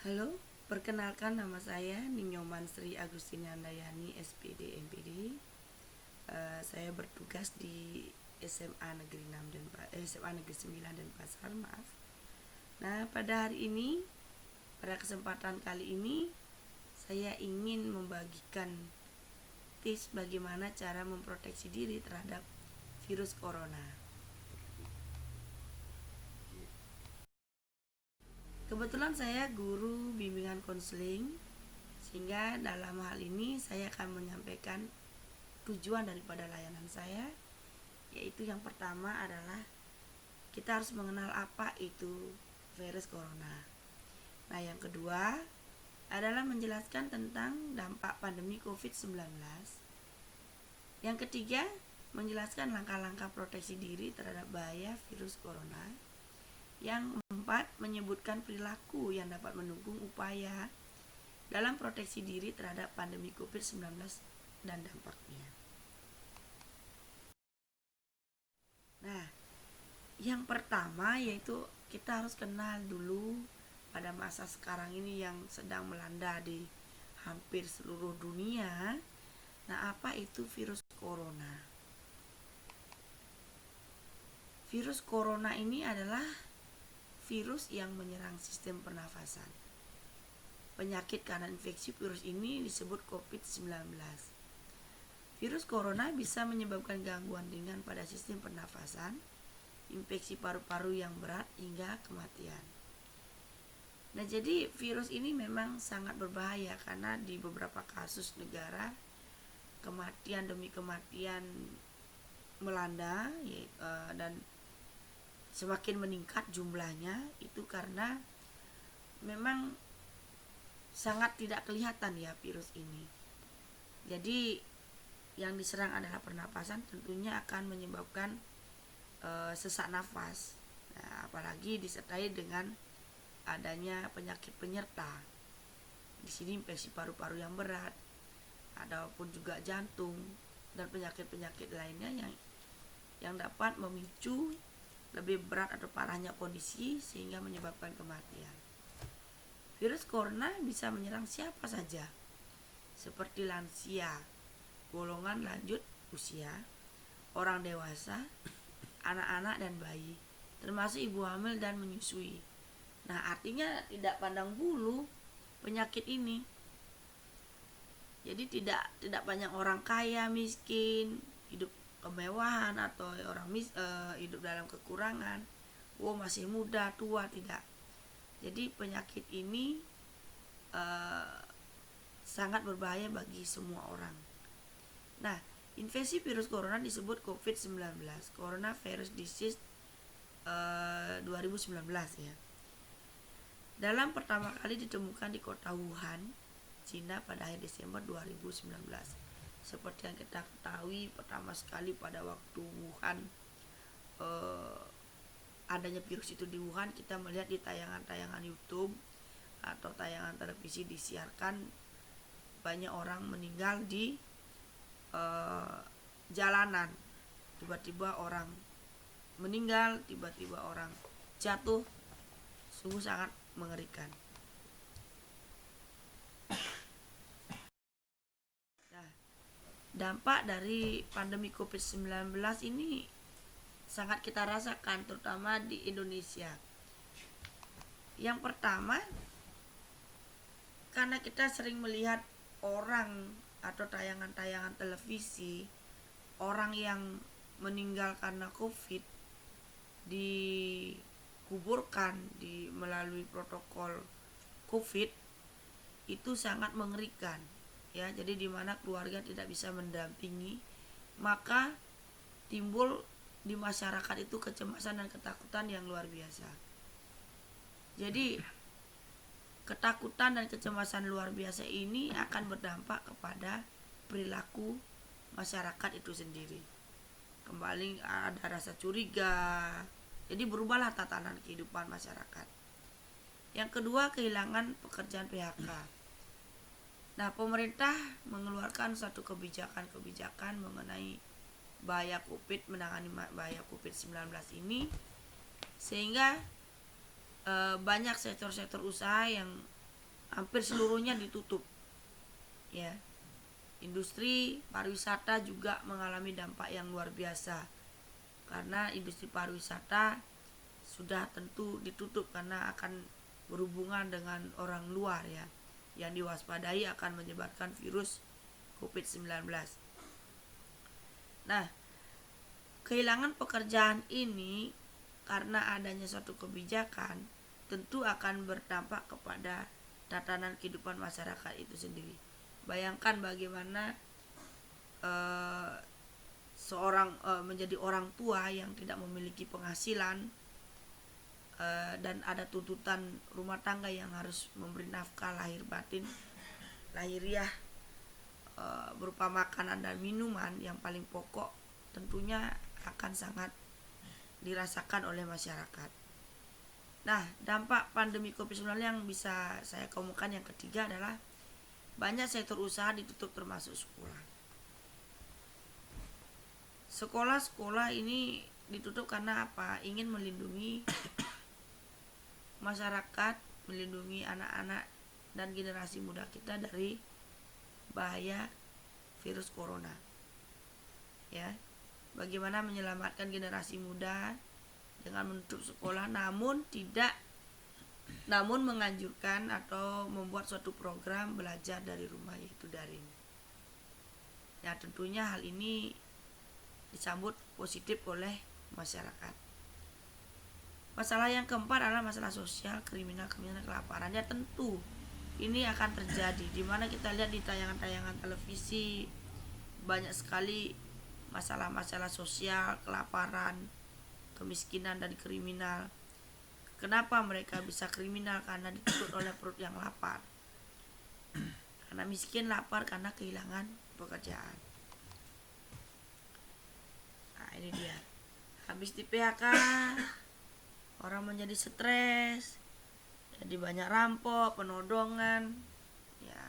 Halo, perkenalkan nama saya Ninyoman Sri Agustina Handayani, SPD MPD. Saya bertugas di SMA Negeri 6 dan SMA Negeri 9 dan Pasar, maaf. Nah, pada hari ini, pada kesempatan kali ini, saya ingin membagikan tips bagaimana cara memproteksi diri terhadap virus corona. Kebetulan saya guru bimbingan konseling, sehingga dalam hal ini saya akan menyampaikan tujuan daripada layanan saya, yaitu yang pertama adalah kita harus mengenal apa itu virus corona. Nah, yang kedua adalah menjelaskan tentang dampak pandemi COVID-19. Yang ketiga, menjelaskan langkah-langkah proteksi diri terhadap bahaya virus corona. Yang keempat, menyebutkan perilaku yang dapat mendukung upaya dalam proteksi diri terhadap pandemi COVID-19 dan dampaknya. Nah, yang pertama yaitu kita harus kenal dulu pada masa sekarang ini yang sedang melanda di hampir seluruh dunia. Nah, apa itu virus corona? Virus corona ini adalah virus yang menyerang sistem pernafasan. Penyakit karena infeksi virus ini disebut COVID-19. Virus corona bisa menyebabkan gangguan ringan pada sistem pernafasan, infeksi paru-paru yang berat, hingga kematian. Nah, jadi virus ini memang sangat berbahaya karena di beberapa kasus negara kematian demi kematian melanda dan semakin meningkat jumlahnya itu karena memang sangat tidak kelihatan ya virus ini. Jadi yang diserang adalah pernapasan, tentunya akan menyebabkan sesak nafas. Nah, apalagi disertai dengan adanya penyakit penyerta. Di sini infeksi paru-paru yang berat, ataupun juga jantung dan penyakit-penyakit lainnya yang dapat memicu lebih berat atau parahnya kondisi sehingga menyebabkan kematian. Virus corona bisa menyerang siapa saja, seperti lansia, golongan lanjut usia, orang dewasa, anak-anak dan bayi, termasuk ibu hamil dan menyusui. Nah, artinya tidak pandang bulu penyakit ini. Jadi tidak banyak orang kaya, miskin, hidup kemewahan atau orang hidup dalam kekurangan. Masih muda, tua, tidak. Jadi penyakit ini sangat berbahaya bagi semua orang. Nah, infeksi virus corona disebut COVID-19, Coronavirus Disease 2019 ya. Dalam pertama kali ditemukan di kota Wuhan, Cina pada akhir Desember 2019. Seperti yang kita ketahui, pertama sekali pada waktu Wuhan adanya virus itu di Wuhan, kita melihat di tayangan-tayangan YouTube atau tayangan televisi disiarkan banyak orang meninggal di jalanan. Tiba-tiba orang meninggal, tiba-tiba orang jatuh, sungguh sangat mengerikan. Dampak dari pandemi COVID-19 ini sangat kita rasakan, terutama di Indonesia. Yang pertama, karena kita sering melihat orang atau tayangan-tayangan televisi, orang yang meninggal karena COVID dikuburkan melalui protokol COVID, itu sangat mengerikan. Ya, jadi di mana keluarga tidak bisa mendampingi, maka timbul di masyarakat itu kecemasan dan ketakutan yang luar biasa. Jadi ketakutan dan kecemasan luar biasa ini akan berdampak kepada perilaku masyarakat itu sendiri. Kembali ada rasa curiga, jadi berubahlah tatanan kehidupan masyarakat. Yang kedua, kehilangan pekerjaan PHK. Nah, pemerintah mengeluarkan suatu kebijakan mengenai bahaya COVID, menangani bahaya COVID-19 ini, sehingga banyak sektor-sektor usaha yang hampir seluruhnya ditutup. Ya. Industri pariwisata juga mengalami dampak yang luar biasa. Karena industri pariwisata sudah tentu ditutup karena akan berhubungan dengan orang luar ya, yang diwaspadai akan menyebarkan virus COVID-19. Nah, kehilangan pekerjaan ini karena adanya suatu kebijakan tentu akan berdampak kepada tatanan kehidupan masyarakat itu sendiri. Bayangkan bagaimana seorang menjadi orang tua yang tidak memiliki penghasilan dan ada tuntutan rumah tangga yang harus memberi nafkah lahir batin, lahiriah, berupa makanan dan minuman yang paling pokok, tentunya akan sangat dirasakan oleh masyarakat. Nah, dampak pandemi COVID-19 yang bisa saya kemukakan yang ketiga adalah banyak sektor usaha ditutup termasuk sekolah. Sekolah-sekolah ini ditutup karena apa? Ingin melindungi masyarakat, melindungi anak-anak dan generasi muda kita dari bahaya virus corona. Ya, bagaimana menyelamatkan generasi muda dengan menutup sekolah, namun menganjurkan atau membuat suatu program belajar dari rumah, yaitu daring. Ya, tentunya hal ini disambut positif oleh masyarakat. Masalah yang keempat adalah masalah sosial, kriminal, kelaparan. Ya tentu ini akan terjadi, dimana kita lihat di tayangan-tayangan televisi banyak sekali masalah-masalah sosial, kelaparan, kemiskinan dan kriminal. Kenapa mereka bisa kriminal? Karena dituntut oleh perut yang lapar. Karena miskin, lapar karena kehilangan pekerjaan. Nah, ini dia. Habis di PHK, orang menjadi stres, jadi banyak rampok, penodongan. Ya,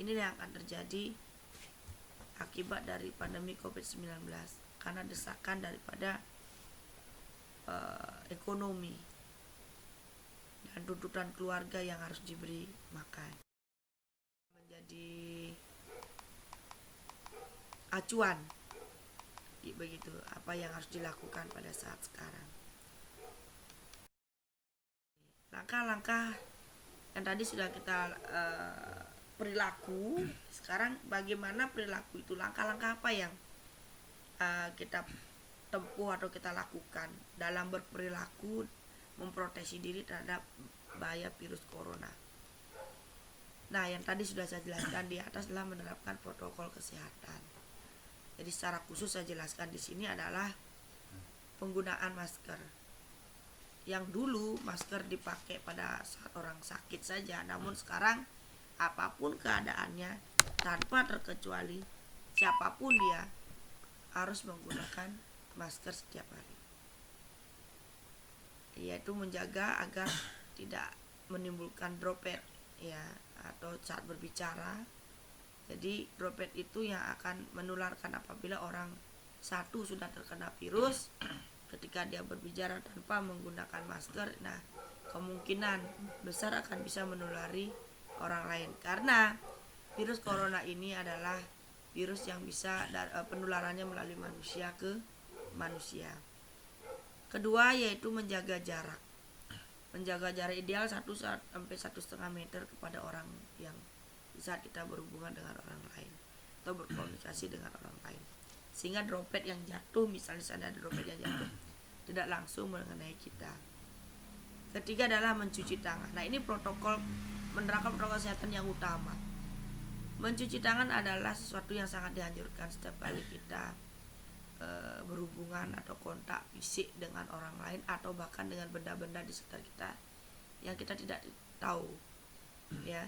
ini yang akan terjadi akibat dari pandemi COVID-19 karena desakan daripada ekonomi dan tuntutan keluarga yang harus diberi makan. Menjadi acuan begitu apa yang harus dilakukan pada saat sekarang. Langkah-langkah yang tadi sudah kita perilaku, sekarang bagaimana perilaku itu, langkah-langkah apa yang kita tempuh atau kita lakukan dalam berperilaku memproteksi diri terhadap bahaya virus corona. Nah, yang tadi sudah saya jelaskan di atas adalah menerapkan protokol kesehatan. Jadi secara khusus saya jelaskan di sini adalah penggunaan masker. Yang dulu masker dipakai pada saat orang sakit saja, namun sekarang apapun keadaannya, tanpa terkecuali siapapun dia harus menggunakan masker setiap hari, yaitu menjaga agar tidak menimbulkan droplet ya, atau saat berbicara. Jadi droplet itu yang akan menularkan apabila orang satu sudah terkena virus, ketika dia berbicara tanpa menggunakan masker, nah kemungkinan besar akan bisa menulari orang lain, karena virus corona ini adalah virus yang bisa penularannya melalui manusia ke manusia. Kedua yaitu menjaga jarak. Menjaga jarak ideal 1 sampai 1,5 meter kepada orang yang saat kita berhubungan dengan orang lain atau berkomunikasi dengan orang lain, sehingga droplet yang jatuh, misalnya ada droplet yang jatuh, tidak langsung mengenai kita. Ketiga adalah mencuci tangan. Nah, ini menerapkan protokol kesehatan yang utama. Mencuci tangan adalah sesuatu yang sangat dianjurkan setiap kali kita berhubungan atau kontak fisik dengan orang lain atau bahkan dengan benda-benda di sekitar kita yang kita tidak tahu, ya.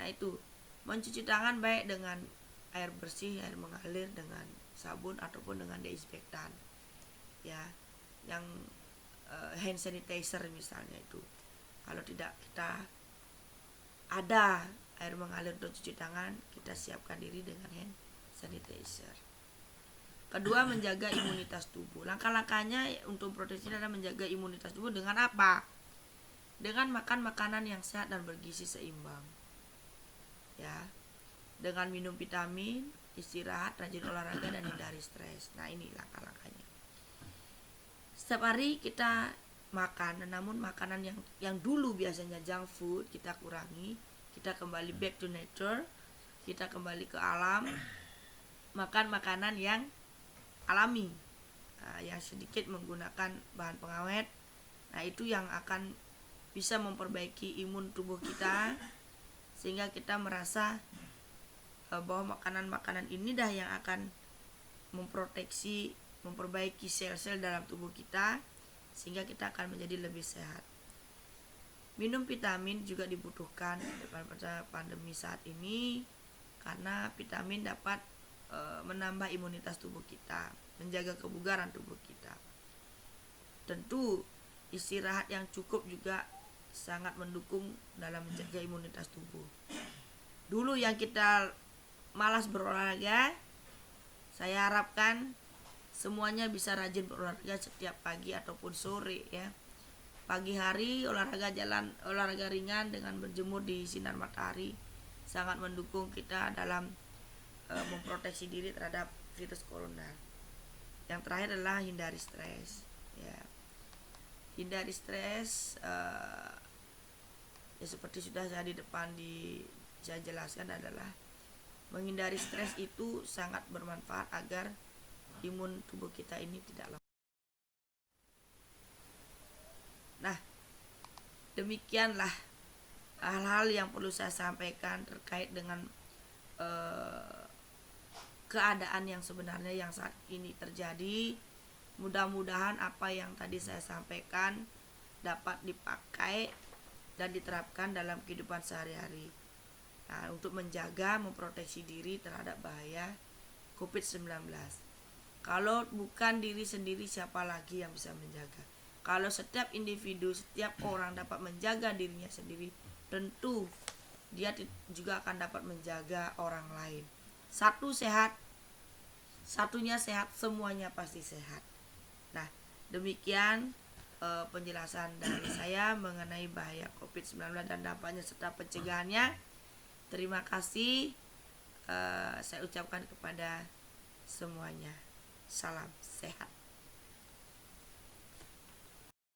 Nah, itu mencuci tangan baik dengan air bersih, air mengalir, dengan sabun ataupun dengan disinfektan, ya, yang hand sanitizer misalnya. Itu kalau tidak kita ada air mengalir untuk cuci tangan, kita siapkan diri dengan hand sanitizer. Kedua, menjaga imunitas tubuh. Langkah-langkahnya untuk proteksi adalah menjaga imunitas tubuh dengan apa? dengan makan makanan yang sehat dan bergizi seimbang. Ya. Dengan minum vitamin, istirahat, rajin olahraga, dan hindari stres. Nah, ini langkah-langkahnya. Setiap hari kita makan, namun makanan yang dulu biasanya junk food kita kurangi, kita kembali back to nature, kita kembali ke alam, makan makanan yang alami, yang sedikit menggunakan bahan pengawet. Nah, itu yang akan bisa memperbaiki imun tubuh kita, sehingga kita merasa bahwa makanan-makanan ini dah yang akan memproteksi, memperbaiki sel-sel dalam tubuh kita, sehingga kita akan menjadi lebih sehat. Minum vitamin juga dibutuhkan pada pandemi saat ini, karena vitamin dapat menambah imunitas tubuh kita, menjaga kebugaran tubuh kita. Tentu istirahat yang cukup juga sangat mendukung dalam menjaga imunitas tubuh. Dulu yang kita malas berolahraga, saya harapkan semuanya bisa rajin berolahraga setiap pagi ataupun sore ya. Pagi hari olahraga jalan, olahraga ringan dengan berjemur di sinar matahari sangat mendukung kita dalam memproteksi diri terhadap virus corona. Yang terakhir adalah hindari stres ya. Hindari stres ya seperti sudah saya di depan saya jelaskan, adalah menghindari stres itu sangat bermanfaat agar imun tubuh kita ini tidak lemah. Nah, demikianlah hal-hal yang perlu saya sampaikan terkait dengan keadaan yang sebenarnya yang saat ini terjadi. Mudah-mudahan apa yang tadi saya sampaikan dapat dipakai dan diterapkan dalam kehidupan sehari-hari. Nah, untuk menjaga, memproteksi diri terhadap bahaya COVID-19. Kalau bukan diri sendiri, siapa lagi yang bisa menjaga? Kalau setiap individu, setiap orang dapat menjaga dirinya sendiri, tentu dia juga akan dapat menjaga orang lain. Satu sehat, satunya sehat, semuanya pasti sehat. Nah, demikian penjelasan dari saya mengenai bahaya COVID-19 dan dampaknya serta pencegahannya. Terima kasih saya ucapkan kepada semuanya. Salam sehat.